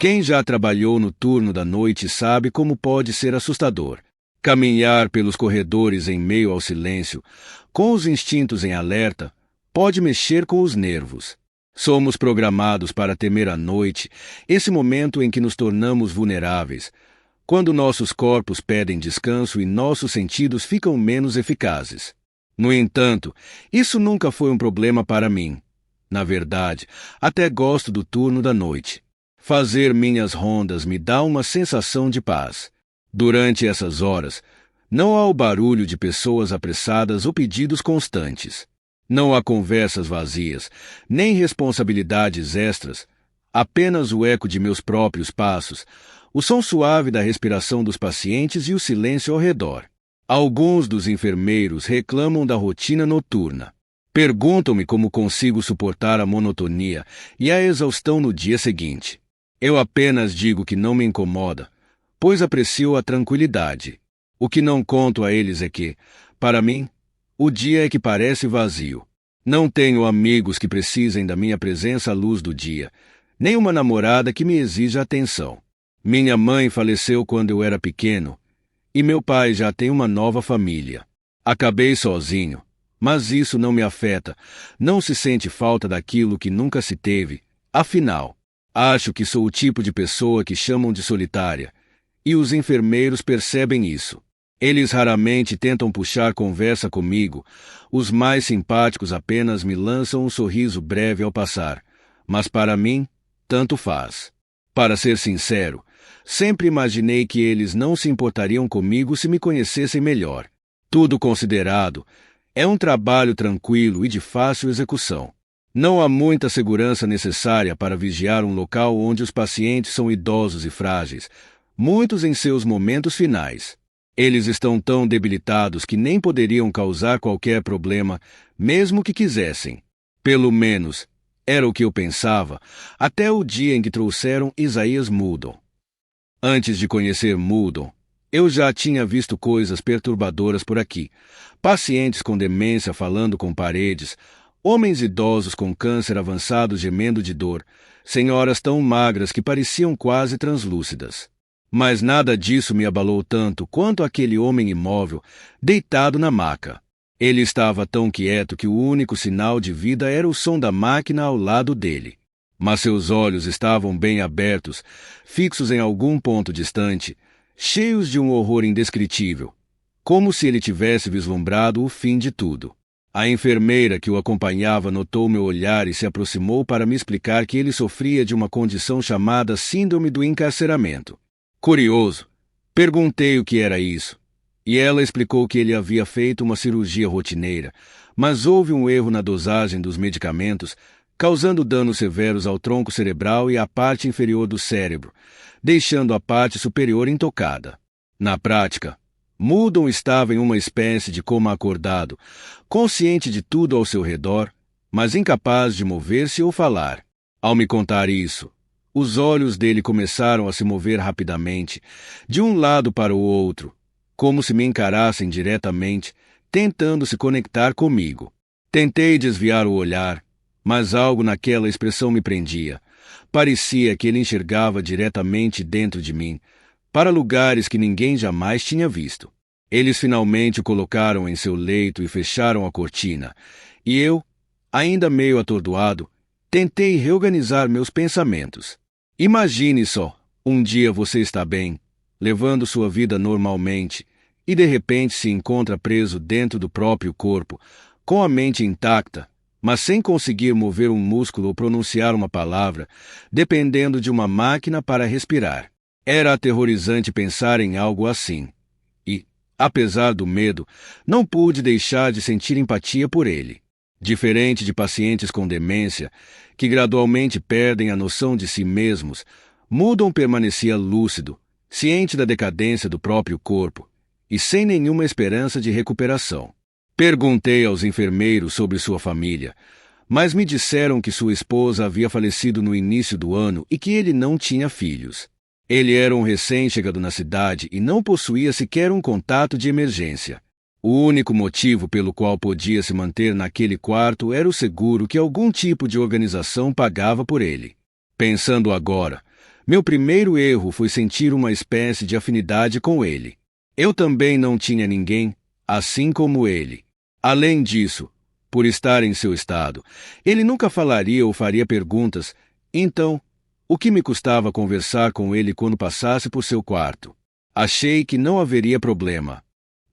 Quem já trabalhou no turno da noite sabe como pode ser assustador. Caminhar pelos corredores em meio ao silêncio, com os instintos em alerta, pode mexer com os nervos. Somos programados para temer a noite, esse momento em que nos tornamos vulneráveis, quando nossos corpos pedem descanso e nossos sentidos ficam menos eficazes. No entanto, isso nunca foi um problema para mim. Na verdade, até gosto do turno da noite. Fazer minhas rondas me dá uma sensação de paz. Durante essas horas, não há o barulho de pessoas apressadas ou pedidos constantes. Não há conversas vazias, nem responsabilidades extras, apenas o eco de meus próprios passos, o som suave da respiração dos pacientes e o silêncio ao redor. Alguns dos enfermeiros reclamam da rotina noturna. Perguntam-me como consigo suportar a monotonia e a exaustão no dia seguinte. Eu apenas digo que não me incomoda, pois aprecio a tranquilidade. O que não conto a eles é que, para mim, o dia é que parece vazio. Não tenho amigos que precisem da minha presença à luz do dia, nem uma namorada que me exija atenção. Minha mãe faleceu quando eu era pequeno, e meu pai já tem uma nova família. Acabei sozinho, mas isso não me afeta. Não se sente falta daquilo que nunca se teve. Afinal, acho que sou o tipo de pessoa que chamam de solitária, e os enfermeiros percebem isso. Eles raramente tentam puxar conversa comigo, os mais simpáticos apenas me lançam um sorriso breve ao passar, mas para mim, tanto faz. Para ser sincero, sempre imaginei que eles não se importariam comigo se me conhecessem melhor. Tudo considerado, é um trabalho tranquilo e de fácil execução. Não há muita segurança necessária para vigiar um local onde os pacientes são idosos e frágeis, muitos em seus momentos finais. Eles estão tão debilitados que nem poderiam causar qualquer problema, mesmo que quisessem. Pelo menos, era o que eu pensava, até o dia em que trouxeram Isaías Muldon. Antes de conhecer Muldon, eu já tinha visto coisas perturbadoras por aqui. Pacientes com demência falando com paredes, homens idosos com câncer avançado gemendo de dor, senhoras tão magras que pareciam quase translúcidas. Mas nada disso me abalou tanto quanto aquele homem imóvel, deitado na maca. Ele estava tão quieto que o único sinal de vida era o som da máquina ao lado dele. Mas seus olhos estavam bem abertos, fixos em algum ponto distante, cheios de um horror indescritível, como se ele tivesse vislumbrado o fim de tudo. A enfermeira que o acompanhava notou meu olhar e se aproximou para me explicar que ele sofria de uma condição chamada Síndrome do Encarceramento. Curioso, perguntei o que era isso, e ela explicou que ele havia feito uma cirurgia rotineira, mas houve um erro na dosagem dos medicamentos, causando danos severos ao tronco cerebral e à parte inferior do cérebro, deixando a parte superior intocada. Na prática, Muldon estava em uma espécie de coma acordado, consciente de tudo ao seu redor, mas incapaz de mover-se ou falar. Ao me contar isso, os olhos dele começaram a se mover rapidamente, de um lado para o outro, como se me encarassem diretamente, tentando se conectar comigo. Tentei desviar o olhar, mas algo naquela expressão me prendia. Parecia que ele enxergava diretamente dentro de mim, para lugares que ninguém jamais tinha visto. Eles finalmente o colocaram em seu leito e fecharam a cortina, e eu, ainda meio atordoado, tentei reorganizar meus pensamentos. Imagine só, um dia você está bem, levando sua vida normalmente, e de repente se encontra preso dentro do próprio corpo, com a mente intacta, mas sem conseguir mover um músculo ou pronunciar uma palavra, dependendo de uma máquina para respirar. Era aterrorizante pensar em algo assim. E, apesar do medo, não pude deixar de sentir empatia por ele. Diferente de pacientes com demência, que gradualmente perdem a noção de si mesmos, Muldon permanecia lúcido, ciente da decadência do próprio corpo, e sem nenhuma esperança de recuperação. Perguntei aos enfermeiros sobre sua família, mas me disseram que sua esposa havia falecido no início do ano e que ele não tinha filhos. Ele era um recém-chegado na cidade e não possuía sequer um contato de emergência. O único motivo pelo qual podia se manter naquele quarto era o seguro que algum tipo de organização pagava por ele. Pensando agora, Meu primeiro erro foi sentir uma espécie de afinidade com ele. Eu também não tinha ninguém, assim como ele. Além disso, por estar em seu estado, ele nunca falaria ou faria perguntas, então, o que me custava conversar com ele quando passasse por seu quarto? Achei que não haveria problema.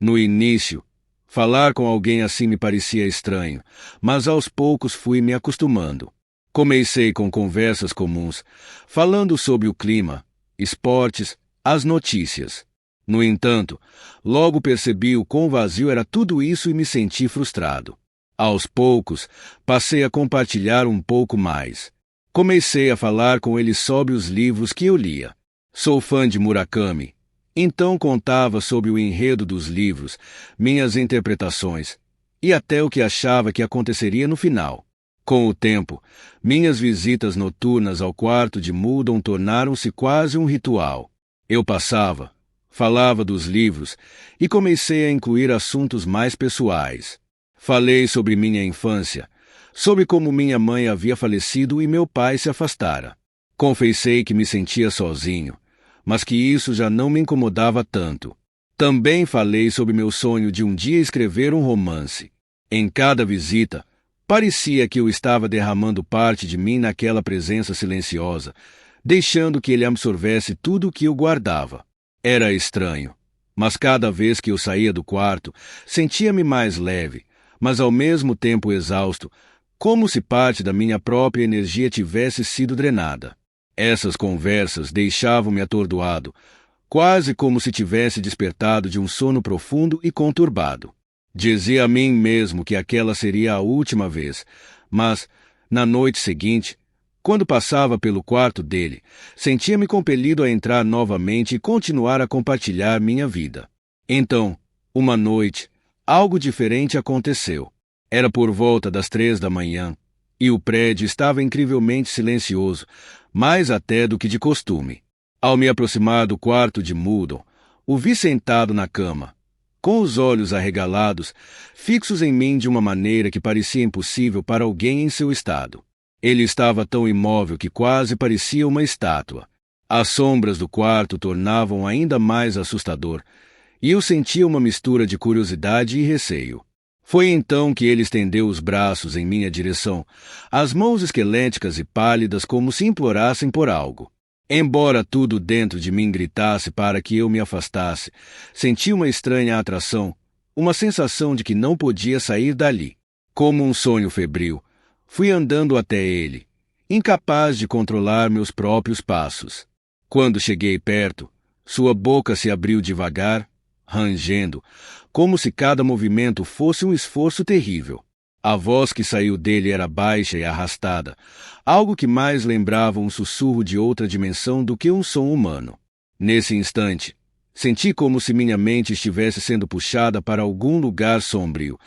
No início, falar com alguém assim me parecia estranho, mas aos poucos fui me acostumando. Comecei com conversas comuns, falando sobre o clima, esportes, as notícias. No entanto, logo percebi o quão vazio era tudo isso e me senti frustrado. Aos poucos, passei a compartilhar um pouco mais. Comecei a falar com ele sobre os livros que eu lia. Sou fã de Murakami, então contava sobre o enredo dos livros, minhas interpretações, e até o que achava que aconteceria no final. Com o tempo, minhas visitas noturnas ao quarto de Muldon tornaram-se quase um ritual. Eu passava, falava dos livros e comecei a incluir assuntos mais pessoais. Falei sobre minha infância, sobre como minha mãe havia falecido e meu pai se afastara. Confessei que me sentia sozinho, mas que isso já não me incomodava tanto. Também falei sobre meu sonho de um dia escrever um romance. Em cada visita, parecia que eu estava derramando parte de mim naquela presença silenciosa, deixando que ele absorvesse tudo o que eu guardava. Era estranho, mas cada vez que eu saía do quarto, sentia-me mais leve, mas ao mesmo tempo exausto, como se parte da minha própria energia tivesse sido drenada. Essas conversas deixavam-me atordoado, quase como se tivesse despertado de um sono profundo e conturbado. Dizia a mim mesmo que aquela seria a última vez, mas, na noite seguinte, quando passava pelo quarto dele, sentia-me compelido a entrar novamente e continuar a compartilhar minha vida. Então, uma noite, algo diferente aconteceu. Era por volta das 3 da manhã, e o prédio estava incrivelmente silencioso, mais até do que de costume. Ao me aproximar do quarto de Muldon, o vi sentado na cama, com os olhos arregalados, fixos em mim de uma maneira que parecia impossível para alguém em seu estado. Ele estava tão imóvel que quase parecia uma estátua. As sombras do quarto tornavam ainda mais assustador, e eu sentia uma mistura de curiosidade e receio. Foi então que ele estendeu os braços em minha direção, as mãos esqueléticas e pálidas como se implorassem por algo. Embora tudo dentro de mim gritasse para que eu me afastasse, senti uma estranha atração, uma sensação de que não podia sair dali. Como um sonho febril, fui andando até ele, incapaz de controlar meus próprios passos. Quando cheguei perto, sua boca se abriu devagar, rangendo, como se cada movimento fosse um esforço terrível. A voz que saiu dele era baixa e arrastada, algo que mais lembrava um sussurro de outra dimensão do que um som humano. Nesse instante, senti como se minha mente estivesse sendo puxada para algum lugar sombrio,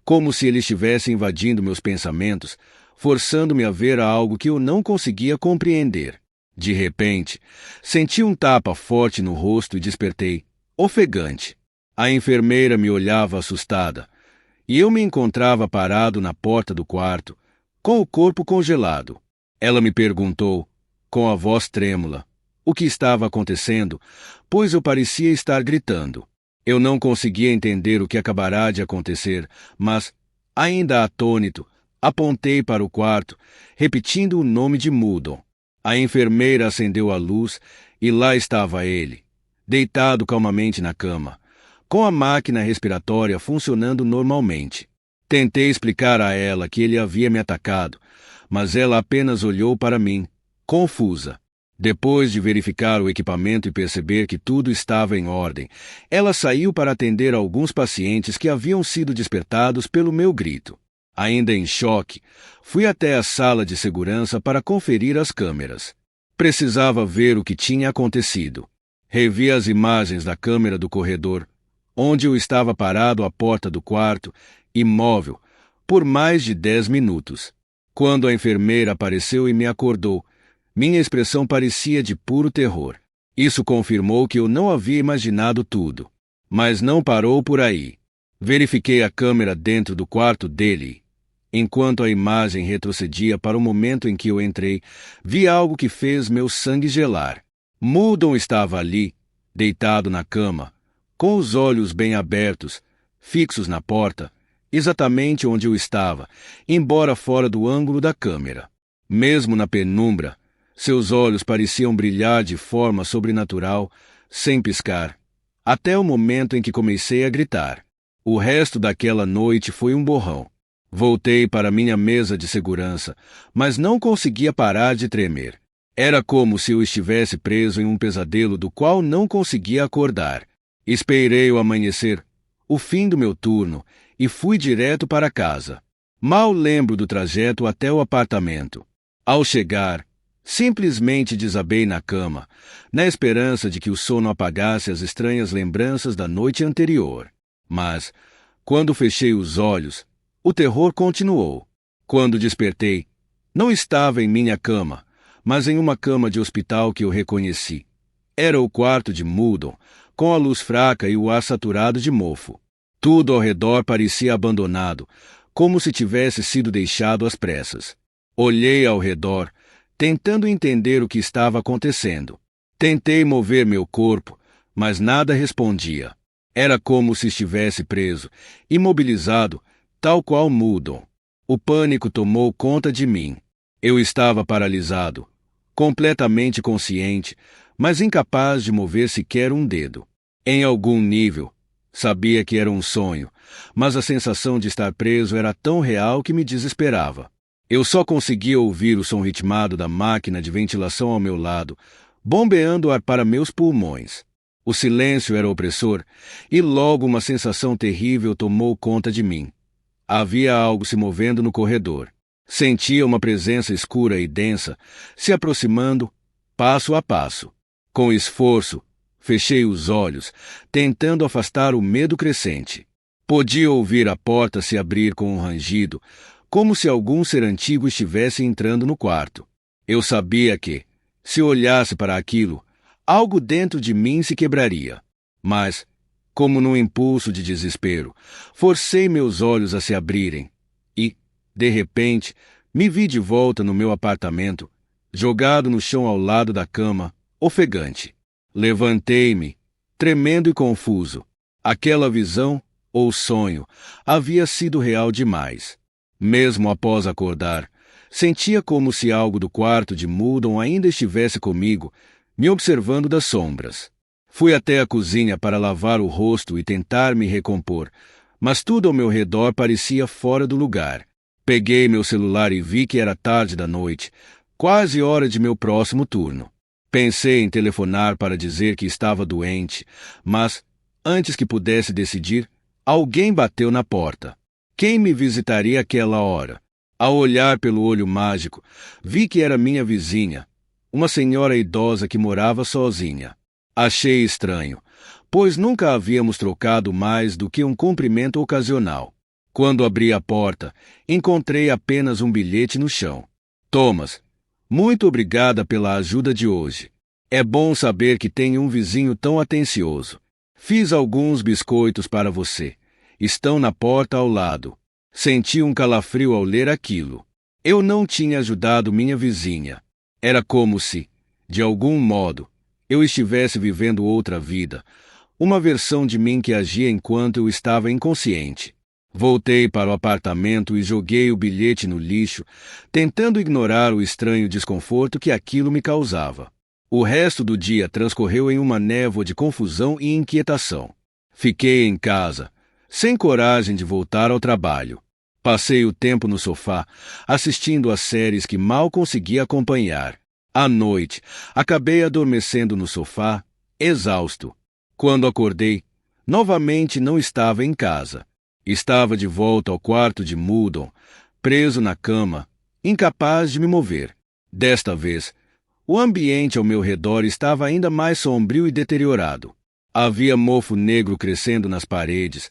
como se ele estivesse invadindo meus pensamentos, forçando-me a ver algo que eu não conseguia compreender. De repente, senti um tapa forte no rosto e despertei, ofegante. A enfermeira me olhava assustada, e eu me encontrava parado na porta do quarto, com o corpo congelado. Ela me perguntou, com a voz trêmula, o que estava acontecendo, pois eu parecia estar gritando. Eu não conseguia entender o que acabara de acontecer, mas, ainda atônito, apontei para o quarto, repetindo o nome de Muldon. A enfermeira acendeu a luz e lá estava ele, deitado calmamente na cama, com a máquina respiratória funcionando normalmente. Tentei explicar a ela que ele havia me atacado, mas ela apenas olhou para mim, confusa. Depois de verificar o equipamento e perceber que tudo estava em ordem, ela saiu para atender alguns pacientes que haviam sido despertados pelo meu grito. Ainda em choque, fui até a sala de segurança para conferir as câmeras. Precisava ver o que tinha acontecido. Revi as imagens da câmera do corredor, onde eu estava parado à porta do quarto, imóvel, por mais de 10 minutos. Quando a enfermeira apareceu e me acordou, minha expressão parecia de puro terror. Isso confirmou que eu não havia imaginado tudo. Mas não parou por aí. Verifiquei a câmera dentro do quarto dele. Enquanto a imagem retrocedia para o momento em que eu entrei, vi algo que fez meu sangue gelar. Muldon estava ali, deitado na cama, com os olhos bem abertos, fixos na porta, exatamente onde eu estava, embora fora do ângulo da câmera. Mesmo na penumbra, seus olhos pareciam brilhar de forma sobrenatural, sem piscar, até o momento em que comecei a gritar. O resto daquela noite foi um borrão. Voltei para minha mesa de segurança, mas não conseguia parar de tremer. Era como se eu estivesse preso em um pesadelo do qual não conseguia acordar. Esperei o amanhecer, o fim do meu turno, e fui direto para casa. Mal lembro do trajeto até o apartamento. Ao chegar, simplesmente desabei na cama, na esperança de que o sono apagasse as estranhas lembranças da noite anterior. Mas, quando fechei os olhos, o terror continuou. Quando despertei, não estava em minha cama, mas em uma cama de hospital que eu reconheci. Era o quarto de Muldon, com a luz fraca e o ar saturado de mofo. Tudo ao redor parecia abandonado, como se tivesse sido deixado às pressas. Olhei ao redor, tentando entender o que estava acontecendo. Tentei mover meu corpo, mas nada respondia. Era como se estivesse preso, imobilizado, tal qual Muldon. O pânico tomou conta de mim. Eu estava paralisado, completamente consciente, mas incapaz de mover sequer um dedo. Em algum nível, sabia que era um sonho, mas a sensação de estar preso era tão real que me desesperava. Eu só conseguia ouvir o som ritmado da máquina de ventilação ao meu lado, bombeando ar para meus pulmões. O silêncio era opressor, e logo uma sensação terrível tomou conta de mim. Havia algo se movendo no corredor. Sentia uma presença escura e densa, se aproximando, passo a passo. Com esforço, fechei os olhos, tentando afastar o medo crescente. Podia ouvir a porta se abrir com um rangido, como se algum ser antigo estivesse entrando no quarto. Eu sabia que, se olhasse para aquilo, algo dentro de mim se quebraria. Mas, como num impulso de desespero, forcei meus olhos a se abrirem e, de repente, me vi de volta no meu apartamento, jogado no chão ao lado da cama, ofegante. Levantei-me, tremendo e confuso. Aquela visão, ou sonho, havia sido real demais. Mesmo após acordar, sentia como se algo do quarto de Muldon ainda estivesse comigo, me observando das sombras. Fui até a cozinha para lavar o rosto e tentar me recompor, mas tudo ao meu redor parecia fora do lugar. Peguei meu celular e vi que era tarde da noite, quase hora de meu próximo turno. Pensei em telefonar para dizer que estava doente, mas, antes que pudesse decidir, alguém bateu na porta. Quem me visitaria àquela hora? Ao olhar pelo olho mágico, vi que era minha vizinha, uma senhora idosa que morava sozinha. Achei estranho, pois nunca havíamos trocado mais do que um cumprimento ocasional. Quando abri a porta, encontrei apenas um bilhete no chão. Thomas, muito obrigada pela ajuda de hoje. É bom saber que tenho um vizinho tão atencioso. Fiz alguns biscoitos para você. Estão na porta ao lado. Senti um calafrio ao ler aquilo. Eu não tinha ajudado minha vizinha. Era como se, de algum modo, eu estivesse vivendo outra vida, uma versão de mim que agia enquanto eu estava inconsciente. Voltei para o apartamento e joguei o bilhete no lixo, tentando ignorar o estranho desconforto que aquilo me causava. O resto do dia transcorreu em uma névoa de confusão e inquietação. Fiquei em casa, sem coragem de voltar ao trabalho. Passei o tempo no sofá, assistindo a séries que mal conseguia acompanhar. À noite, acabei adormecendo no sofá, exausto. Quando acordei, novamente não estava em casa. Estava de volta ao quarto de Muldon, preso na cama, incapaz de me mover. Desta vez, o ambiente ao meu redor estava ainda mais sombrio e deteriorado. Havia mofo negro crescendo nas paredes,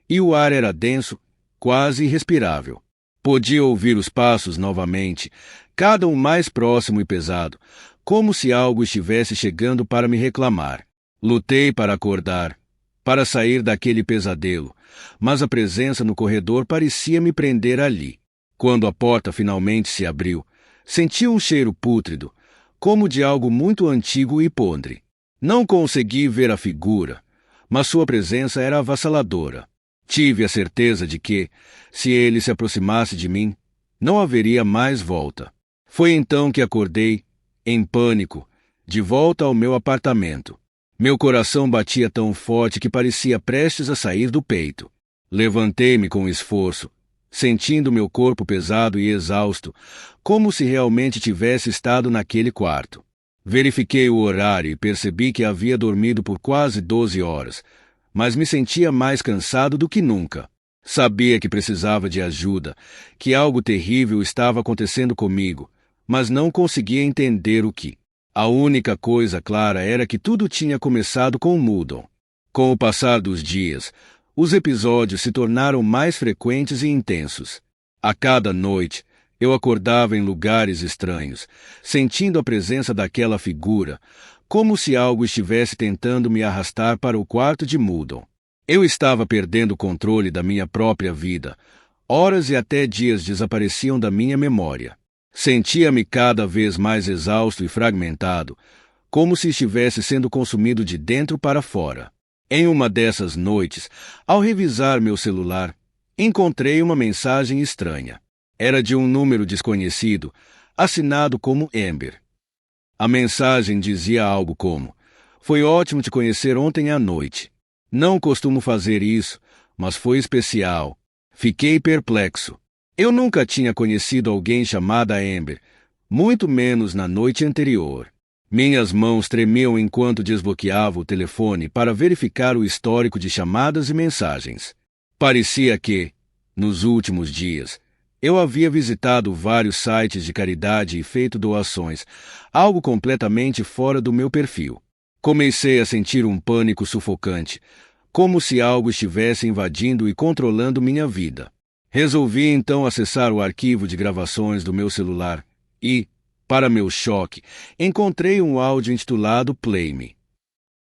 e o ar era denso, quase irrespirável. Podia ouvir os passos novamente, cada um mais próximo e pesado, como se algo estivesse chegando para me reclamar. Lutei para acordar, para sair daquele pesadelo, mas a presença no corredor parecia me prender ali. Quando a porta finalmente se abriu, senti um cheiro pútrido, como de algo muito antigo e podre. Não consegui ver a figura, mas sua presença era avassaladora. Tive a certeza de que, se ele se aproximasse de mim, não haveria mais volta. Foi então que acordei, em pânico, de volta ao meu apartamento. Meu coração batia tão forte que parecia prestes a sair do peito. Levantei-me com esforço, sentindo meu corpo pesado e exausto, como se realmente tivesse estado naquele quarto. Verifiquei o horário e percebi que havia dormido por quase 12 horas, mas me sentia mais cansado do que nunca. Sabia que precisava de ajuda, que algo terrível estava acontecendo comigo, mas não conseguia entender o que. A única coisa clara era que tudo tinha começado com Muldon. Com o passar dos dias, os episódios se tornaram mais frequentes e intensos. A cada noite, eu acordava em lugares estranhos, sentindo a presença daquela figura, como se algo estivesse tentando me arrastar para o quarto de Muldon. Eu estava perdendo o controle da minha própria vida. Horas e até dias desapareciam da minha memória. Sentia-me cada vez mais exausto e fragmentado, como se estivesse sendo consumido de dentro para fora. Em uma dessas noites, ao revisar meu celular, encontrei uma mensagem estranha. Era de um número desconhecido, assinado como Amber. A mensagem dizia algo como: "Foi ótimo te conhecer ontem à noite. Não costumo fazer isso, mas foi especial. Fiquei perplexo. Eu nunca tinha conhecido alguém chamada Amber, muito menos na noite anterior. Minhas mãos tremiam enquanto desbloqueava o telefone para verificar o histórico de chamadas e mensagens. Parecia que, nos últimos dias, eu havia visitado vários sites de caridade e feito doações, algo completamente fora do meu perfil. Comecei a sentir um pânico sufocante, como se algo estivesse invadindo e controlando minha vida. Resolvi então acessar o arquivo de gravações do meu celular e, para meu choque, encontrei um áudio intitulado Play Me.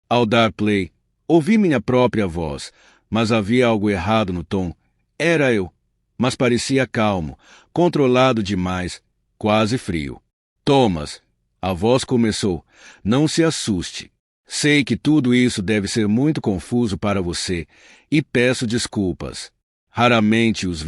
Ao dar play, ouvi minha própria voz, mas havia algo errado no tom. Era eu, mas parecia calmo, controlado demais, quase frio. "Thomas", a voz começou, "não se assuste. Sei que tudo isso deve ser muito confuso para você e peço desculpas. Raramente os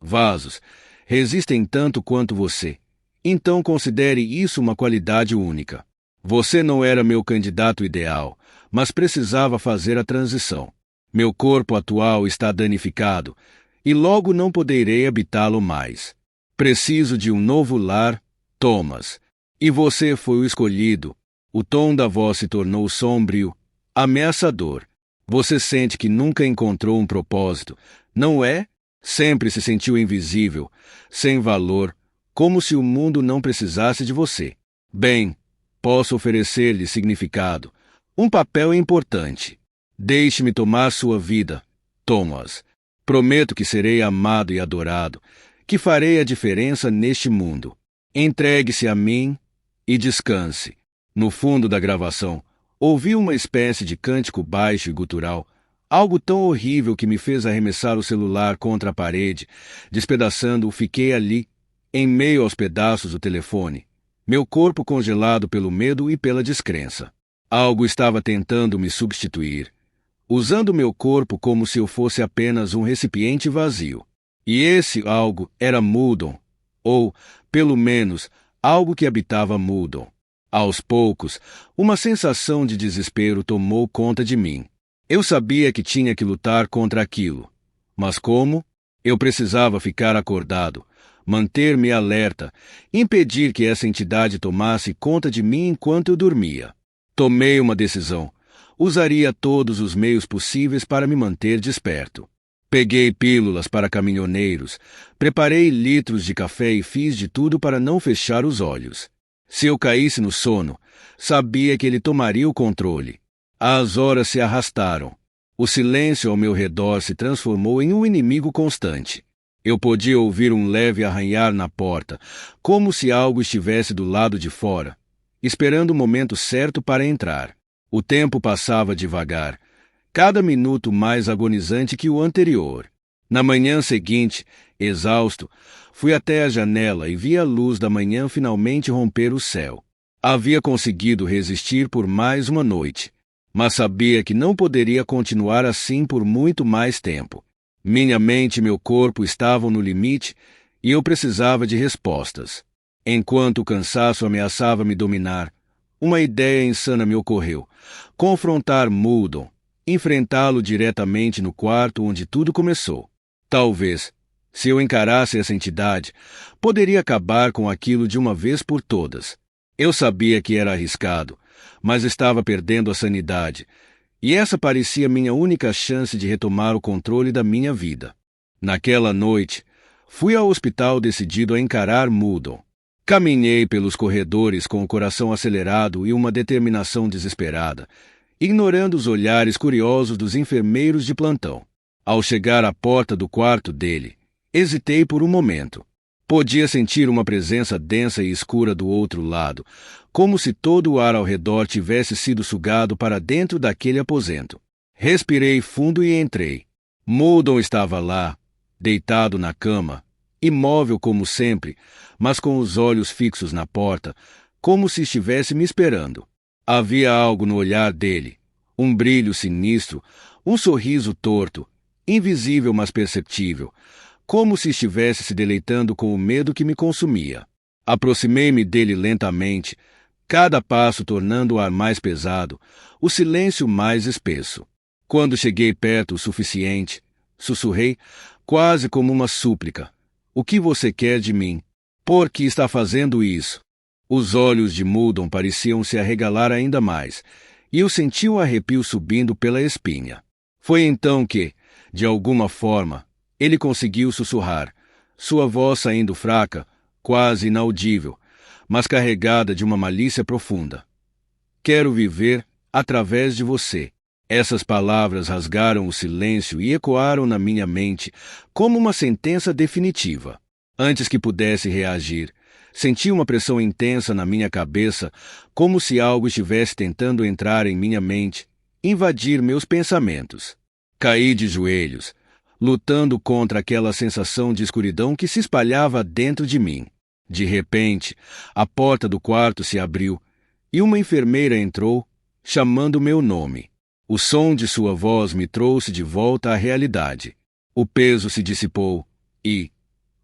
vasos, resistem tanto quanto você. Então considere isso uma qualidade única. Você não era meu candidato ideal, mas precisava fazer a transição. Meu corpo atual está danificado e logo não poderei habitá-lo mais. Preciso de um novo lar, Thomas. E você foi o escolhido." O tom da voz se tornou sombrio, ameaçador. "Você sente que nunca encontrou um propósito, não é? Sempre se sentiu invisível, sem valor, como se o mundo não precisasse de você. Bem, posso oferecer-lhe significado, um papel importante. Deixe-me tomar sua vida, Thomas. Prometo que serei amado e adorado, que farei a diferença neste mundo. Entregue-se a mim e descanse." No fundo da gravação, ouvi uma espécie de cântico baixo e gutural, algo tão horrível que me fez arremessar o celular contra a parede, despedaçando-o. Fiquei ali, em meio aos pedaços do telefone, meu corpo congelado pelo medo e pela descrença. Algo estava tentando me substituir, usando meu corpo como se eu fosse apenas um recipiente vazio. E esse algo era Muldon, ou, pelo menos, algo que habitava Muldon. Aos poucos, uma sensação de desespero tomou conta de mim. Eu sabia que tinha que lutar contra aquilo. Mas como? Eu precisava ficar acordado, manter-me alerta, impedir que essa entidade tomasse conta de mim enquanto eu dormia. Tomei uma decisão. Usaria todos os meios possíveis para me manter desperto. Peguei pílulas para caminhoneiros, preparei litros de café e fiz de tudo para não fechar os olhos. Se eu caísse no sono, sabia que ele tomaria o controle. As horas se arrastaram. O silêncio ao meu redor se transformou em um inimigo constante. Eu podia ouvir um leve arranhar na porta, como se algo estivesse do lado de fora, esperando o momento certo para entrar. O tempo passava devagar, cada minuto mais agonizante que o anterior. Na manhã seguinte, exausto, fui até a janela e vi a luz da manhã finalmente romper o céu. Havia conseguido resistir por mais uma noite, mas sabia que não poderia continuar assim por muito mais tempo. Minha mente e meu corpo estavam no limite e eu precisava de respostas. Enquanto o cansaço ameaçava me dominar, uma ideia insana me ocorreu: confrontar Muldon, enfrentá-lo diretamente no quarto onde tudo começou. Talvez, se eu encarasse essa entidade, poderia acabar com aquilo de uma vez por todas. Eu sabia que era arriscado, mas estava perdendo a sanidade, e essa parecia minha única chance de retomar o controle da minha vida. Naquela noite, fui ao hospital decidido a encarar Muldon. Caminhei pelos corredores com o coração acelerado e uma determinação desesperada, ignorando os olhares curiosos dos enfermeiros de plantão. Ao chegar à porta do quarto dele, hesitei por um momento. Podia sentir uma presença densa e escura do outro lado, como se todo o ar ao redor tivesse sido sugado para dentro daquele aposento. Respirei fundo e entrei. Muldon estava lá, deitado na cama, imóvel como sempre, mas com os olhos fixos na porta, como se estivesse me esperando. Havia algo no olhar dele, um brilho sinistro, um sorriso torto, invisível mas perceptível, como se estivesse se deleitando com o medo que me consumia. Aproximei-me dele lentamente, cada passo tornando o ar mais pesado, o silêncio mais espesso. Quando cheguei perto o suficiente, sussurrei, quase como uma súplica: "O que você quer de mim? Por que está fazendo isso?" Os olhos de Muldon pareciam se arregalar ainda mais, e eu senti um arrepio subindo pela espinha. Foi então que, de alguma forma, ele conseguiu sussurrar, sua voz saindo fraca, quase inaudível, mas carregada de uma malícia profunda: "Quero viver através de você." Essas palavras rasgaram o silêncio e ecoaram na minha mente como uma sentença definitiva. Antes que pudesse reagir, senti uma pressão intensa na minha cabeça, como se algo estivesse tentando entrar em minha mente, invadir meus pensamentos. Caí de joelhos, lutando contra aquela sensação de escuridão que se espalhava dentro de mim. De repente, a porta do quarto se abriu e uma enfermeira entrou, chamando meu nome. O som de sua voz me trouxe de volta à realidade. O peso se dissipou e,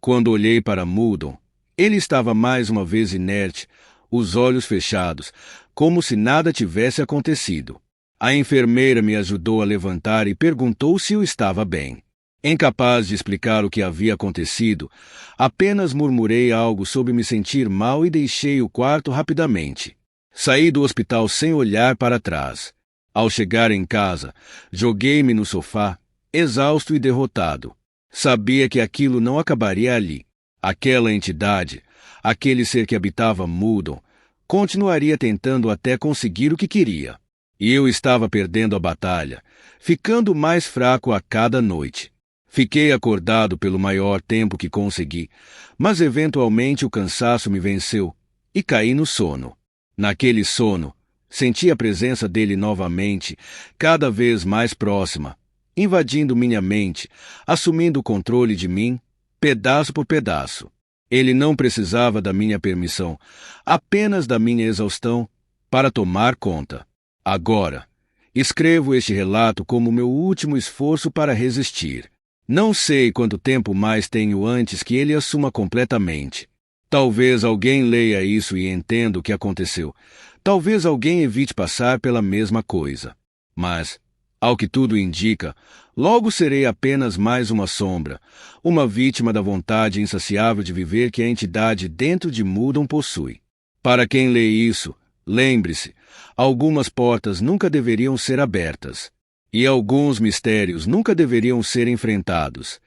quando olhei para Muldon, ele estava mais uma vez inerte, os olhos fechados, como se nada tivesse acontecido. A enfermeira me ajudou a levantar e perguntou se eu estava bem. Incapaz de explicar o que havia acontecido, apenas murmurei algo sobre me sentir mal e deixei o quarto rapidamente. Saí do hospital sem olhar para trás. Ao chegar em casa, joguei-me no sofá, exausto e derrotado. Sabia que aquilo não acabaria ali. Aquela entidade, aquele ser que habitava Muldon, continuaria tentando até conseguir o que queria. E eu estava perdendo a batalha, ficando mais fraco a cada noite. Fiquei acordado pelo maior tempo que consegui, mas eventualmente o cansaço me venceu e caí no sono. Naquele sono, senti a presença dele novamente, cada vez mais próxima, invadindo minha mente, assumindo o controle de mim, pedaço por pedaço. Ele não precisava da minha permissão, apenas da minha exaustão, para tomar conta. Agora, escrevo este relato como meu último esforço para resistir. Não sei quanto tempo mais tenho antes que ele assuma completamente. Talvez alguém leia isso e entenda o que aconteceu. Talvez alguém evite passar pela mesma coisa. Mas, ao que tudo indica, logo serei apenas mais uma sombra, uma vítima da vontade insaciável de viver que a entidade dentro de Muldon possui. Para quem lê isso, lembre-se, algumas portas nunca deveriam ser abertas, e alguns mistérios nunca deveriam ser enfrentados.